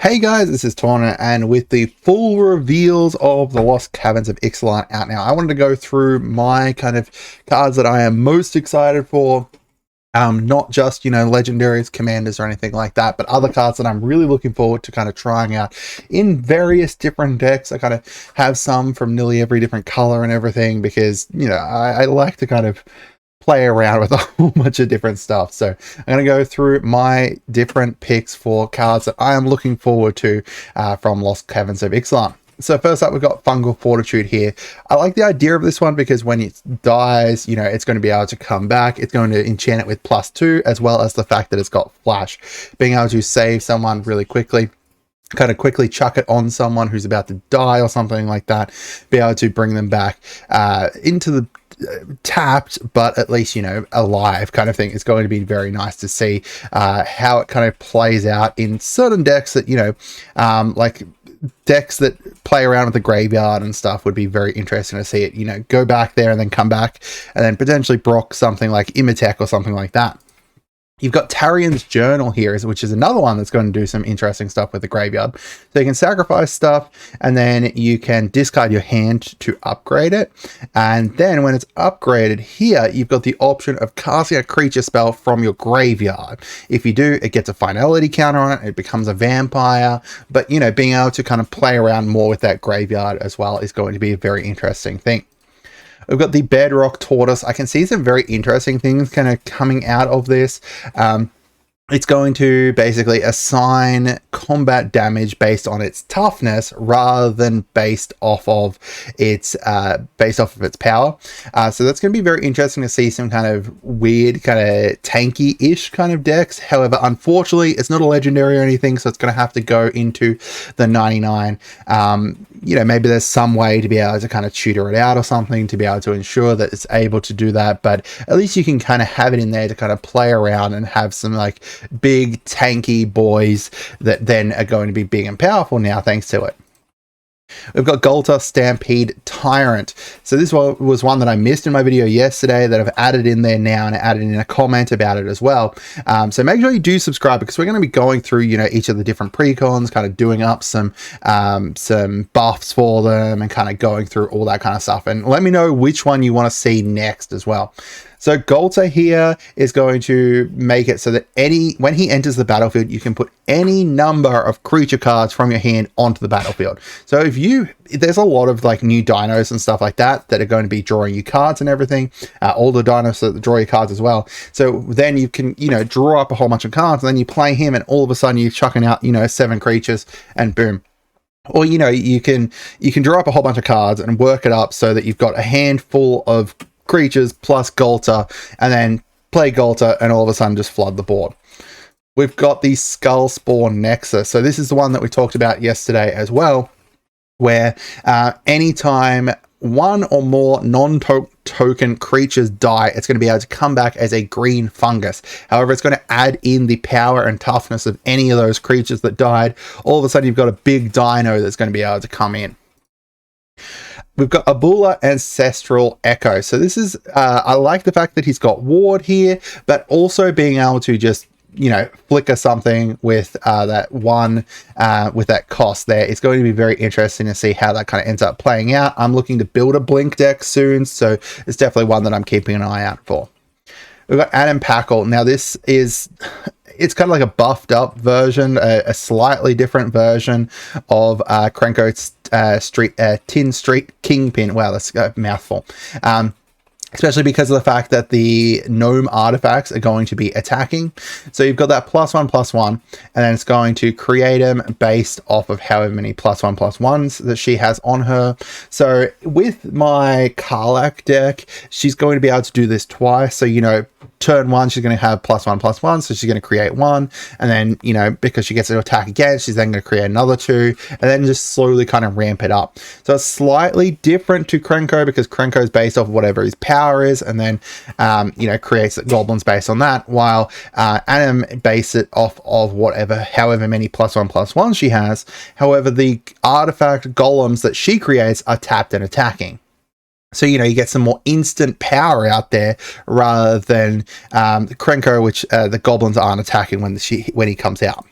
Hey guys, this is Torna, and with the full reveals of the Lost Caverns of Ixalan out now, I wanted to go through my kind of cards that I am most excited for. Not just, legendaries, commanders, or anything like that, but other cards that I'm really looking forward to kind of trying out in various different decks. I kind of have some from nearly every different color and everything because, I like to kind of play around with a whole bunch of different stuff. So I'm going to go through my different picks for cards that I am looking forward to from Lost Caverns of Ixalan. So first up, we've got Fungal Fortitude here. I like the idea of this one because when it dies, it's going to be able to come back. It's going to enchant it with +2, as well as the fact that it's got flash. Being able to save someone really quickly, kind of quickly chuck it on someone who's about to die or something like that, be able to bring them back into the tapped, but at least alive kind of thing. It's going to be very nice to see how it kind of plays out in certain decks that like decks that play around with the graveyard and stuff. Would be very interesting to see it go back there and then come back and then potentially proc something like Imitech or something like that. You've got Tarian's Journal here, which is another one that's going to do some interesting stuff with the graveyard. So you can sacrifice stuff, and then you can discard your hand to upgrade it. And then when it's upgraded here, you've got the option of casting a creature spell from your graveyard. If you do, it gets a finality counter on it. It becomes a vampire. But, being able to kind of play around more with that graveyard as well is going to be a very interesting thing. We've got the Bedrock Tortoise. I can see some very interesting things kind of coming out of this. It's going to basically assign combat damage based on its toughness rather than based off of its power. So that's going to be very interesting to see some kind of weird, kind of tanky-ish kind of decks. However, unfortunately, it's not a legendary or anything, so it's going to have to go into the 99. Maybe there's some way to be able to kind of tutor it out or something to be able to ensure that it's able to do that. But at least you can kind of have it in there to kind of play around and have some like big tanky boys that then are going to be big and powerful now thanks to it. We've got Stampede Tyrant. So this one was one that I missed in my video yesterday that I've added in there now, and I added in a comment about it as well. So make sure you do subscribe because we're going to be going through, each of the different precons, kind of doing up some buffs for them and kind of going through all that kind of stuff. And let me know which one you want to see next as well. So Golta here is going to make it so that when he enters the battlefield, you can put any number of creature cards from your hand onto the battlefield. So there's a lot of like new dinos and stuff like that are going to be drawing you cards and everything. All the dinos that draw you cards as well. So then you can, draw up a whole bunch of cards and then you play him and all of a sudden you're chucking out, 7 creatures and boom. Or, you can draw up a whole bunch of cards and work it up so that you've got a handful of creatures plus Golta, and then play Golta and all of a sudden just flood the board. We've got the Spa Nexus. So this is the one that we talked about yesterday as well, where anytime one or more non-token creatures die, it's going to be able to come back as a green fungus. However, it's going to add in the power and toughness of any of those creatures that died. All of a sudden, you've got a big dino that's going to be able to come in. We've got Abula Ancestral Echo. So this is, I like the fact that he's got ward here, but also being able to just, flicker something with that one, with that cost there. It's going to be very interesting to see how that kind of ends up playing out. I'm looking to build a Blink deck soon, so it's definitely one that I'm keeping an eye out for. We've got Pacle. Now this is... It's kind of like a buffed up version, a slightly different version of Krenko's Tin Street Kingpin. Wow, that's a mouthful. Especially because of the fact that the gnome artifacts are going to be attacking. So you've got that +1/+1, and then it's going to create them based off of however many +1/+1s that she has on her. So with my Karlach deck, she's going to be able to do this twice. So, turn 1, she's going to have +1/+1, so she's going to create 1, and then, because she gets to attack again, she's then going to create another 2, and then just slowly kind of ramp it up. So it's slightly different to Krenko because Krenko is based off whatever his power is, and then, creates goblins based on that, while Adam base it off of however many +1/+1s she has. However, the artifact golems that she creates are tapped and attacking. So, you get some more instant power out there rather than Krenko, which the goblins aren't attacking when he comes out.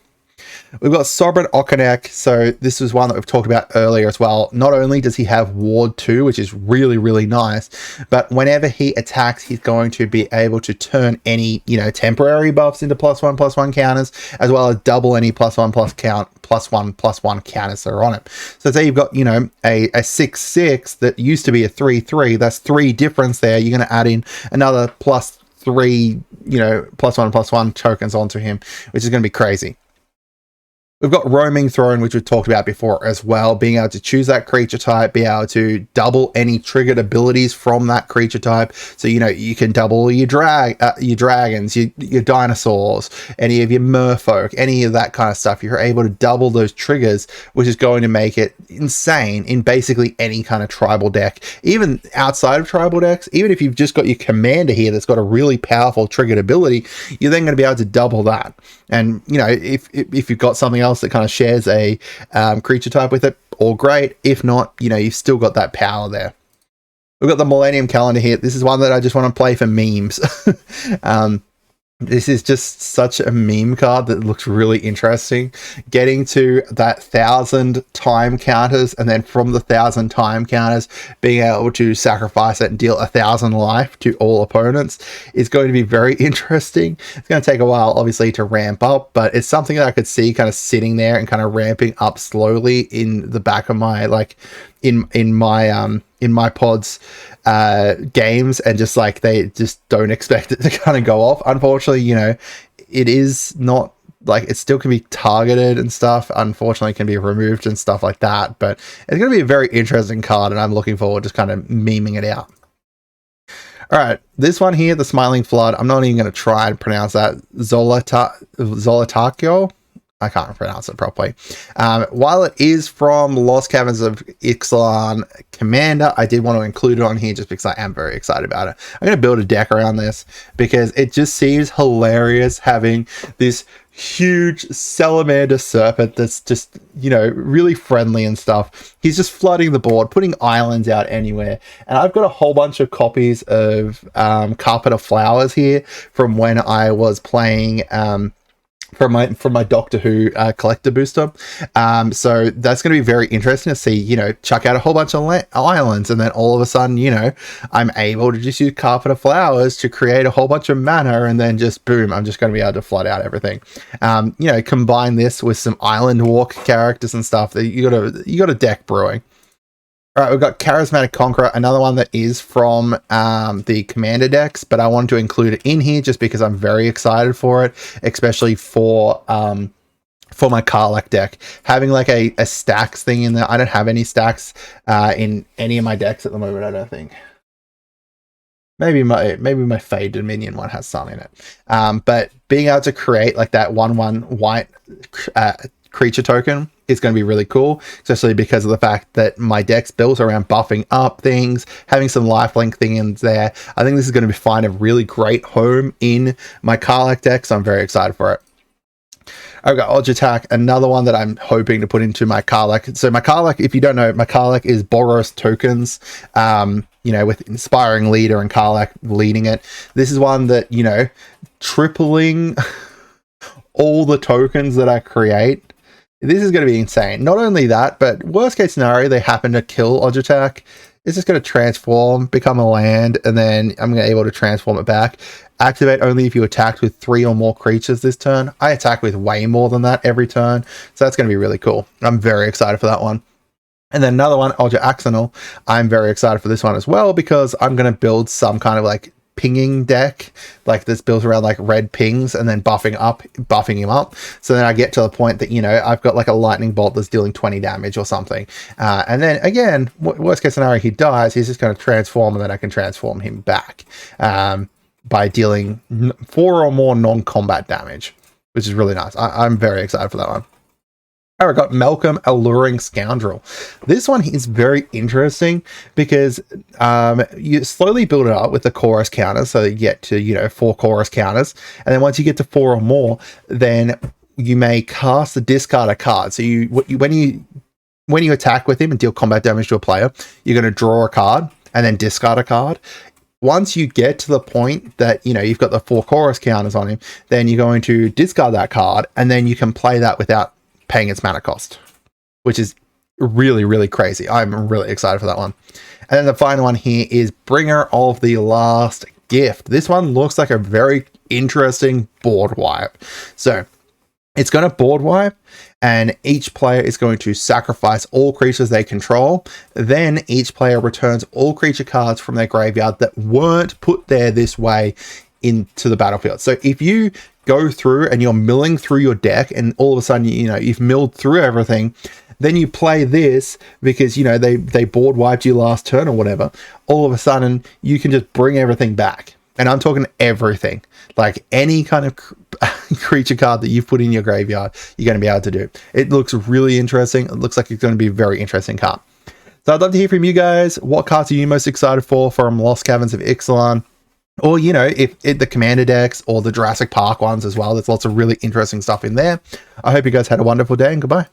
We've got Sovereign Okenek, so this is one that we've talked about earlier as well. Not only does he have Ward 2, which is really, really nice, but whenever he attacks, he's going to be able to turn any, you know, temporary buffs into +1/+1 counters, as well as double any +1/+1 counters that are on it. So say you've got, you know, a 6/6 that used to be a 3/3, that's 3 difference there. You're going to add in another +3, you know, +1/+1 tokens onto him, which is going to be crazy. We've got Roaming Throne, which we've talked about before as well, being able to choose that creature type, be able to double any triggered abilities from that creature type. So, you know, you can double your dragons, your dinosaurs, any of your merfolk, any of that kind of stuff. You're able to double those triggers, which is going to make it insane in basically any kind of tribal deck. Even outside of tribal decks, even if you've just got your commander here that's got a really powerful triggered ability, you're then going to be able to double that. And, you know, if you've got something else that kind of shares a creature type with it, all great. If not, you know, you've still got that power there. We've got the Millennium Calendar here. This is one that I just want to play for memes. This is just such a meme card that looks really interesting. Getting to that 1,000 time counters, and then from the 1,000 time counters, being able to sacrifice it and deal 1,000 life to all opponents is going to be very interesting. It's going to take a while, obviously, to ramp up, but it's something that I could see kind of sitting there and kind of ramping up slowly in the back of my, like, in my pods games, and just like they just don't expect it to kind of go off. Unfortunately, you know, it is not like, it still can be targeted and stuff. Unfortunately, it can be removed and stuff like that, but it's going to be a very interesting card, and I'm looking forward to kind of memeing it out. All right, this one here, the Smiling Flood. I'm not even going to try and pronounce that. Zolotakio. I can't pronounce it properly. While it is from Lost Caverns of Ixalan Commander, I did want to include it on here just because I am very excited about it. I'm going to build a deck around this because it just seems hilarious having this huge salamander serpent that's just, you know, really friendly and stuff. He's just flooding the board, putting islands out anywhere. And I've got a whole bunch of copies of Carpet of Flowers here from when I was playing from my Doctor Who collector booster. So that's going to be very interesting to see, you know, chuck out a whole bunch of islands, and then all of a sudden, you know, I'm able to just use Carpet of Flowers to create a whole bunch of mana, and then just boom, I'm just going to be able to flood out everything. You know, combine this with some Island Walk characters and stuff, that you got a deck brewing. All right, we've got Charismatic Conqueror, another one that is from the Commander decks, but I wanted to include it in here just because I'm very excited for it, especially for my Karlach deck. Having like a stacks thing in there. I don't have any stacks in any of my decks at the moment, I don't think. Maybe my Faded Minion one has some in it. But being able to create like that 1/1 white creature token is going to be really cool, especially because of the fact that my deck's built around buffing up things, having some lifelink things there. I think this is going to find a really great home in my Karlach deck, so I'm very excited for it. I've got Odge Attack, another one that I'm hoping to put into my Karlach. So my Karlach, if you don't know, my Karlach is Boros tokens, you know, with Inspiring Leader and Karlach leading it. This is one that, you know, tripling all the tokens that I create. This is going to be insane. Not only that, but worst case scenario, they happen to kill Odge Attack. It's just going to transform, become a land, and then I'm going to be able to transform it back. Activate only if you attacked with 3 or more creatures this turn. I attack with way more than that every turn, so that's going to be really cool. I'm very excited for that one. And then another one, Odge Axonal. I'm very excited for this one as well, because I'm going to build some kind of like pinging deck, like this built around like red pings and then buffing him up. So then I get to the point that, you know, I've got like a lightning bolt that's dealing 20 damage or something. And then again, worst case scenario, he dies, he's just going to transform, and then I can transform him back by dealing 4 or more non-combat damage, which is really nice. I'm very excited for that one. All right, got Malcolm, Alluring Scoundrel. This one is very interesting because you slowly build it up with the chorus counters, so you get to, you know, 4 chorus counters, and then once you get to 4 or more, then you may cast the discard a card. So when you attack with him and deal combat damage to a player, you're going to draw a card and then discard a card. once you get to the point that, you know, you've got the 4 chorus counters on him, then you're going to discard that card, and then you can play that without paying its mana cost, which is really, really crazy. I'm really excited for that one. And then the final one here is Bringer of the Last Gift. This one looks like a very interesting board wipe. So it's going to board wipe, and each player is going to sacrifice all creatures they control. Then each player returns all creature cards from their graveyard that weren't put there this way into the battlefield. So if you go through and you're milling through your deck, and all of a sudden, you know, you've milled through everything, then you play this because, you know, they board wiped you last turn or whatever. All of a sudden, you can just bring everything back. And I'm talking everything, like any kind of creature card that you've put in your graveyard, you're going to be able to do. It looks really interesting. It looks like it's going to be a very interesting card. So I'd love to hear from you guys. What cards are you most excited for from Lost Caverns of Ixalan? Or, you know, if the Commander decks or the Jurassic Park ones as well. There's lots of really interesting stuff in there. I hope you guys had a wonderful day, and goodbye.